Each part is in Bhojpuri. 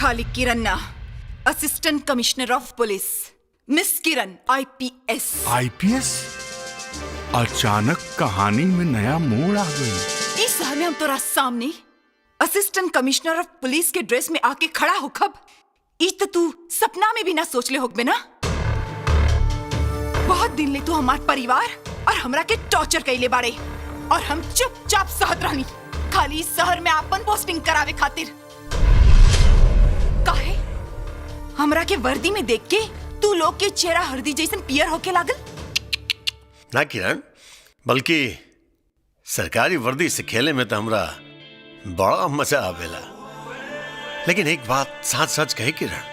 खाली किरण ना, assistant commissioner of police miss Kiran IPS. IPS? अचानक कहानी में नया मोड़ आ गई। इस शहर में हम तोरा सामने असिस्टेंट कमिश्नर ऑफ पुलिस के ड्रेस में आके खड़ा हो खब तो तू सपना में भी ना सोच ले होगबे ना। बहुत दिन ले तू हमार परिवार और हमरा के टॉर्चर कइले बाड़े और हम चुपचाप सहत रहनी, खाली इस शहर में अपन पोस्टिंग करावे खातिर। काहे हमरा के वर्दी में देख के तू लोग के चेहरा हल्दी जैसन पियर होके लागल? ना किरण, बल्कि सरकारी वर्दी से खेले में तो हमरा बड़ा मजा आवेला। लेकिन एक बात सच सच कहे किरण,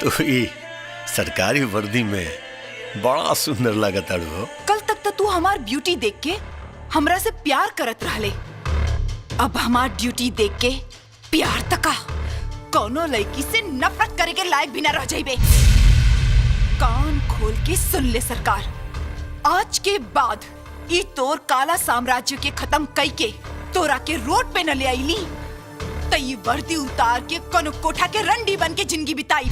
तो ये सरकारी वर्दी में बड़ा सुंदर लगता हो। कल तक तो तू हमार ब्यूटी देख के हमरा से प्यार करत रहले, अब हमार ड्यूटी देख के प्यार तका कोनो लड़की से नफरत करे के लायक भी ना रह जाइबे। कान खोल के सुन ले सरकार, आज के बाद ई तोर काला साम्राज्य के खत्म कई के तोरा के रोड पे न ले आईली तो ये वर्दी उतार के कोनो कोठा के रंडी बन के जिंदगी बिताई।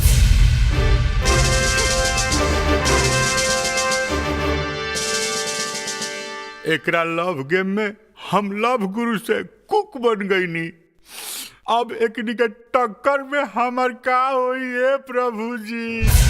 एकरा लव गेम में हम लव गुरु से कुक बन गई नी। अब एकनी के टक्कर में हमार का होई है प्रभु जी।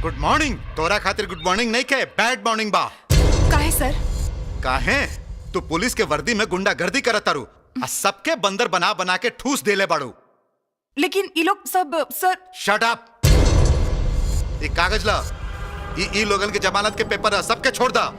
Good morning. तोरा खातिर गुड मॉर्निंग नहीं के बैड मॉर्निंग बा। काहे सर? काहे? तू पुलिस के वर्दी में गुंडागर्दी करत तारू आ सबके बंदर बना बना के ठूस देले बाड़ू। लेकिन ये लोग सब सर। Shut up. ये कागज ला, ये लोगन के जमानत के पेपर सबके छोड़ दा।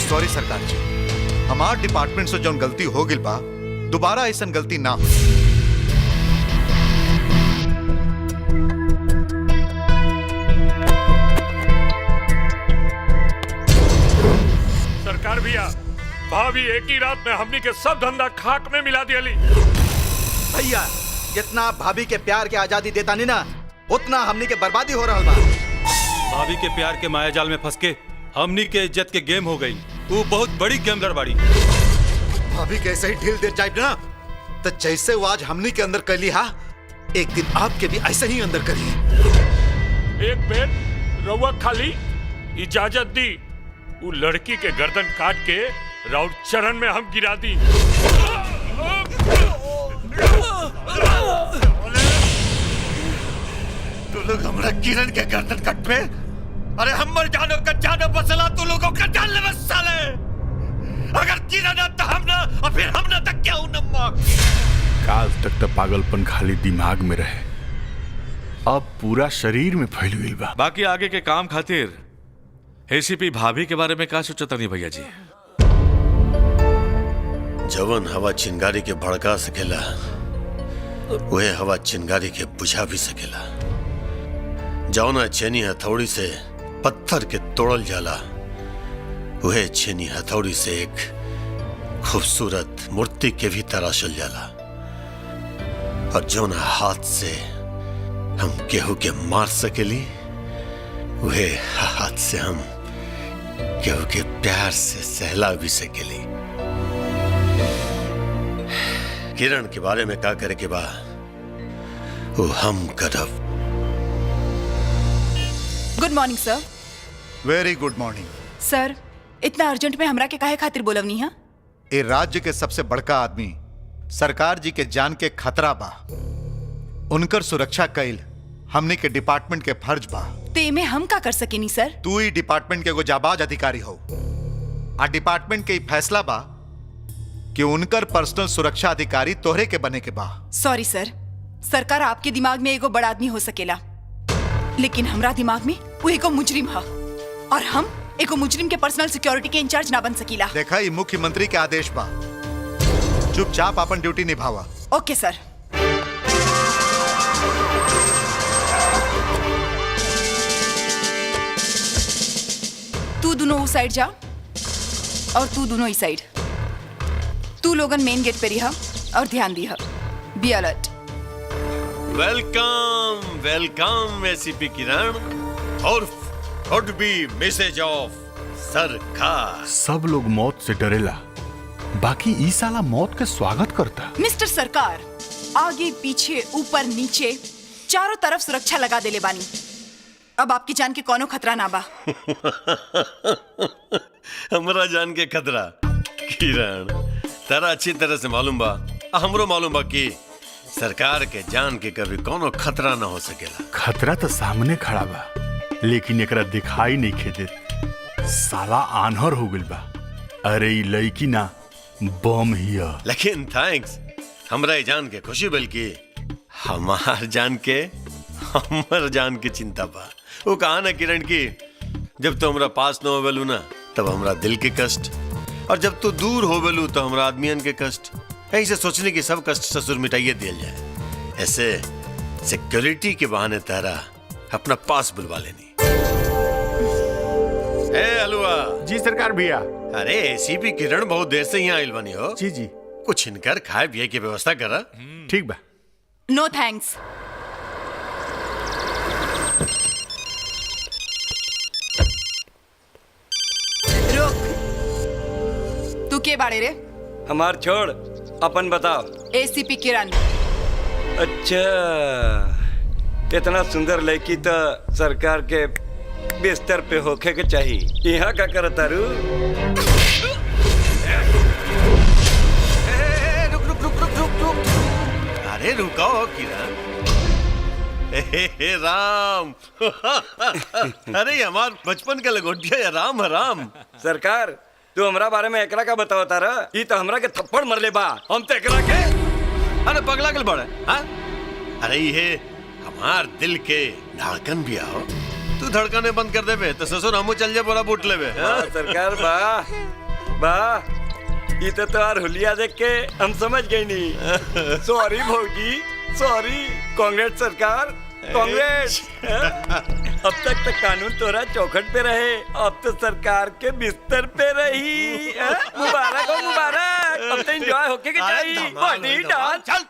सॉरी सरकार जी, हमार डिपार्टमेंट से जो गलती हो गई बा दोबारा ऐसा गलती ना हो। सरकार भैया, भाभी एक ही रात में हमनी के सब धंधा खाक में मिला दिया। भैया जितना भाभी के प्यार के आजादी देता नहीं ना, उतना हमनी के बर्बादी हो रहा बा। भाभी के प्यार के माया जाल में फंस के हमनी के इज्जत के गेम हो गई। वो बहुत बड़ी गेमलर बाड़ी। भाभी कैसे ही ढील दे जाए ना, तो जैसे वो आज हमनी के अंदर कर ली हा, एक दिन आपके भी ऐसे ही अंदर करिए। एक बेर रउआ खाली इजाजत दी, वो लड़की के गर्दन काट के राउत चरण में हम गिरा दी। तू लोग हमरा किरण के गर्दन कट पे, अरे हम मर जानो का जानो बसला तू लोगों का जान ले बस साले। अगर किरण ना तो हम ना, और फिर हम ना तक क्या नमक। काल तक तो पागलपन खाली दिमाग में रहे, अब पूरा शरीर में फैल गई बा। बाकी आगे के काम खातिर एसीपी भाभी के बारे में क्या सोचता नहीं भैया जी? जवन हवा चिंगारी के भड़का सकेला, वह हवा चिंगारी के बुझा भी सकेला। जौना चेनी हथौड़ी से पत्थर के तोड़ल जाला, वह छेनी हथौड़ी से एक खूबसूरत मूर्ति के भी तराशल जाला। और जौना हाथ से हम केहू के मार सकेली, वह हाथ से हम केहू के प्यार से सहला भी सकेली। किरण के बारे में क्या करे के बा वो हम करब। गुड मॉर्निंग सर। वेरी गुड मॉर्निंग सर। इतना अर्जेंट में हमरा के काहे खातिर बोलवनी है? ये राज्य के सबसे बड़का आदमी सरकार जी के जान के खतरा बा, उनकर सुरक्षा कईल हमनी के डिपार्टमेंट के फर्ज बा। ते में हम का कर सकेनी सर? तू ही डिपार्टमेंट के एगो जाबाज अधिकारी हो आ डिपार्टमेंट के ई फैसला बा कि उनकर पर्सनल सुरक्षा अधिकारी तोहरे के बने के बा। सॉरी सर, सरकार आपके दिमाग में एगो बड़ा आदमी हो सकेला, लेकिन हमरा दिमाग में वो एगो मुजरिम है और हम एगो मुजरिम के पर्सनल सिक्योरिटी के इंचार्ज ना बन सकीला। देखा ही मुख्यमंत्री के आदेश बा, चुपचाप अपन ड्यूटी निभावा। ओके सर। तू दोनों उस साइड जा और तू दोनों इस साइड। तू लोगन मेन गेट पे रहा और ध्यान दिया, be alert. Welcome welcome ACP Kiran और वुड बी मैसेज ऑफ सरकार। सब लोग मौत से डरेला, बाकी ई साला मौत के स्वागत करता। मिस्टर सरकार, आगे पीछे ऊपर नीचे चारों तरफ सुरक्षा लगा देले बानी। अब आपकी जान के कोनो खतरा ना बा। हमरा जान के खतरा किरण तारा अच्छी तरह से मालूम बा, हमरो मालूम बा कि सरकार के जान के कभी कोनो खतरा ना हो सकेला। खतरा तो सामने खड़ा बा, लेकिन एकरा दिखाई नहीं खेदे। साला आन्हर हो गइल बा। अरे ई लड़की ना बम हिया। लेकिन थैंक्स, हमरा ये जान के खुशी बल्कि हमार जान के हमर जान के चिंता बा। वो कहा ना किरण की जब तो हमरा पास न होवेलू ना तब हमरा दिल के कष्ट, और जब तू दूर होवेलू तो हमरा आदमियन के कष्ट। ऐसे सोचने की सब कष्ट ससुर मिटाइए दिया जाए। ऐसे सिक्योरिटी के बहाने तारा अपना पास बुलवा लेनी। ए हलवा। जी सरकार भैया। अरे एसीपी किरण बहुत देर से यहाँ आइल बनी हो। जी जी। कुछ इनकर खाए पिए की व्यवस्था करा। ठीक बा। नो थैंक्स। रुक, तू के बाड़े रे? हमार छोड़, अपन बताओ। एसीपी किरण। अच्छा, इतना सुंदर लड़की तो सरकार के बिस्तर पे होखे के चाहिए। यहाँ का करता रू? अरे रुको किरण। हे राम। अरे हमार बचपन का लगोटिया राम राम। सरकार, तू हमरा बारे में एकरा का बताओ तारा? ये तो हमरा के थप्पड़ मरले बा, हम तो एकरा के। अरे पगला के बड़ा, हाँ? अरे ये हमार दिल के धड़कन भी आओ। तू धड़कने बंद कर देबे तो ससुर हमू चल जाए बोरा बूट लेबे। सरकार बा ये तो तोहार हुलिया देख के हम समझ गई नहीं। सॉरी भौजी, सॉरी। कांग्रेस सरकार, कांग्रेस। अब तक तो कानून तोरा चौखट पे रहे, अब तो सरकार के बिस्तर पे रही। मुबारक हो मुबारक। अब तो एंजॉय होके के चाहिए। Body dance.